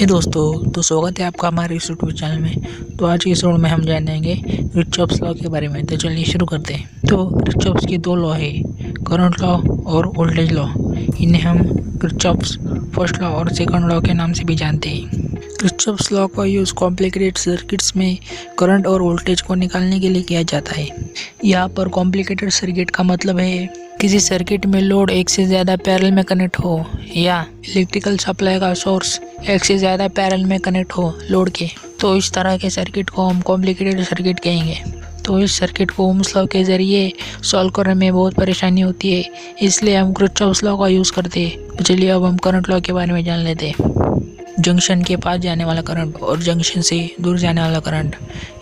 हे दोस्तों, तो स्वागत है आपका हमारे इस यूट्यूब चैनल में। तो आज के इस वीडियो में हम जानेंगे किरचॉफ्स लॉ के बारे में। तो चलिए शुरू करते हैं। तो किरचॉफ्स के दो लॉ है, करंट लॉ और वोल्टेज लॉ। इन्हें हम किरचॉफ्स फर्स्ट लॉ और सेकंड लॉ के नाम से भी जानते हैं। किरचॉफ्स लॉ का यूज़ कॉम्प्लिकेटेड सर्किट्स में करंट और वोल्टेज को निकालने के लिए किया जाता है। यहाँ पर कॉम्प्लिकेटेड सर्किट का मतलब है किसी सर्किट में लोड एक से ज़्यादा पैरेलल में कनेक्ट हो या इलेक्ट्रिकल सप्लाई का सोर्स एक से ज़्यादा पैरेलल में कनेक्ट हो लोड के, तो इस तरह के सर्किट को हम कॉम्प्लिकेटेड सर्किट कहेंगे। तो इस सर्किट को ओम्स लॉ के ज़रिए सॉल्व करने में बहुत परेशानी होती है, इसलिए हम किरचॉफ्स लॉ का यूज़ करते हैं। तो चलिए अब हम करंट लॉ के बारे में जान लेते हैं। जंक्शन के पास जाने वाला करंट और जंक्शन से दूर जाने वाला करंट,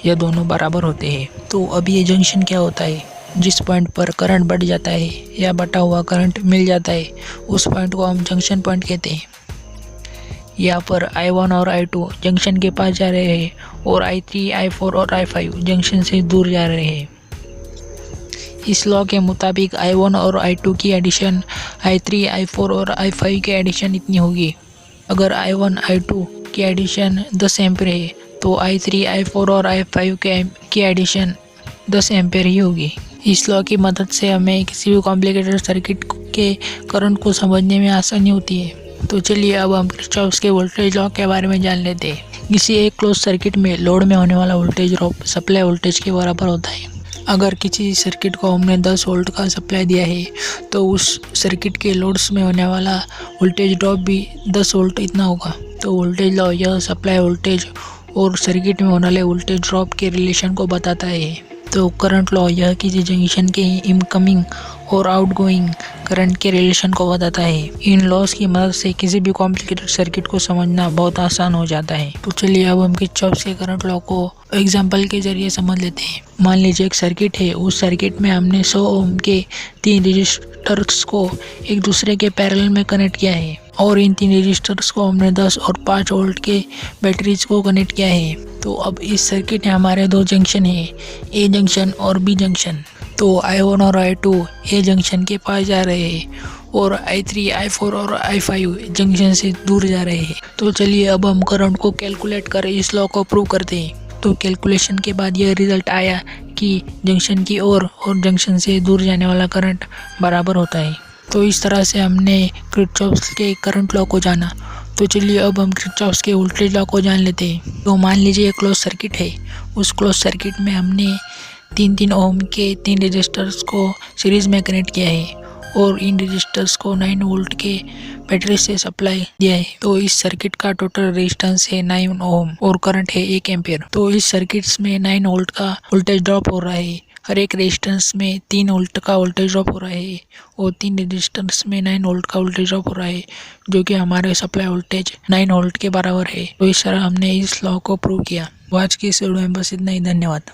यह दोनों बराबर होते हैं। तो अब ये जंक्शन क्या होता है? जिस पॉइंट पर करंट बढ़ जाता है या बटा हुआ करंट मिल जाता है, उस पॉइंट को हम जंक्शन पॉइंट कहते हैं। यहाँ पर I1 और I2 जंक्शन के पास जा रहे हैं और I3, I4 और I5 जंक्शन से दूर जा रहे हैं। इस लॉ के मुताबिक I1 और I2 की एडिशन I3, I4 और I5 की एडिशन इतनी होगी। अगर I1, I2 की एडिशन 10 एम्पीयर है तो I3, I4 और I5 की एडिशन 10 एम्पीयर ही होगी। इस लॉ की मदद से हमें किसी भी कॉम्प्लिकेटेड सर्किट के करंट को समझने में आसानी होती है। तो चलिए अब हम किरचॉफ्स के वोल्टेज लॉ के बारे में जान लेते हैं। किसी एक क्लोज सर्किट में लोड में होने वाला वोल्टेज ड्रॉप सप्लाई वोल्टेज के बराबर होता है। अगर किसी सर्किट को हमने 10 वोल्ट का सप्लाई दिया है तो उस सर्किट के लोड्स में होने वाला वोल्टेज ड्रॉप भी 10 वोल्ट इतना होगा। तो वोल्टेज लॉ यह सप्लाई वोल्टेज और सर्किट में होने वाले वोल्टेज ड्रॉप के रिलेशन को बताता है। तो करंट लॉ यह किसी जंक्शन के इनकमिंग और आउटगोइंग करंट के रिलेशन को बताता है। इन लॉस की मदद से किसी भी कॉम्प्लिकेटेड सर्किट को समझना बहुत आसान हो जाता है। तो चलिए अब हम किरचॉफ्स के करंट लॉ को एग्जांपल के जरिए समझ लेते हैं। मान लीजिए एक सर्किट है, उस सर्किट में हमने 100 ओम के 3 रजिस्टर्स को एक दूसरे के पैरेलल में कनेक्ट किया है और इन 3 रजिस्टर्स को हमने 10 और 5 वोल्ट के बैटरीज को कनेक्ट किया है। तो अब इस सर्किट में हमारे 2 जंक्शन है, ए जंक्शन और बी जंक्शन। तो I1 और I2 ए जंक्शन के पास जा रहे हैं और I3, I4 और I5 जंक्शन से दूर जा रहे हैं। तो चलिए अब हम करंट को कैलकुलेट कर इस लॉ को प्रूव करते हैं। तो कैलकुलेशन के बाद यह रिजल्ट आया कि जंक्शन की ओर और जंक्शन से दूर जाने वाला करंट बराबर होता है। तो इस तरह से हमने किरचॉफ्स के करंट लॉ को जाना। तो चलिए अब हम किरचॉफ्स के वोल्टेज लॉ को जान लेते हैं। तो मान लीजिए एक क्लोज सर्किट है, उस क्लोज सर्किट में हमने 3 ओम के 3 रजिस्टर्स को सीरीज में कनेक्ट किया है और इन रजिस्टर्स को 9 वोल्ट के बैटरी से सप्लाई दिया है। तो इस सर्किट का टोटल रेजिस्टेंस है 9 ओम और करंट है 1 एम्पीयर। तो इस सर्किट्स में 9 वोल्ट का वोल्टेज ड्रॉप हो रहा है। हर एक रेजिस्टेंस में 3 वोल्ट का वोल्टेज ड्रॉप हो रहा है और 3 रेजिस्टेंस में 9 वोल्ट का वोल्टेज ड्रॉप हो रहा है, जो कि हमारे सप्लाई वोल्टेज 9 वोल्ट के बराबर है। तो इस तरह हमने इस लॉ को प्रूव किया। आज की इस वीडियो में बस इतना ही। धन्यवाद।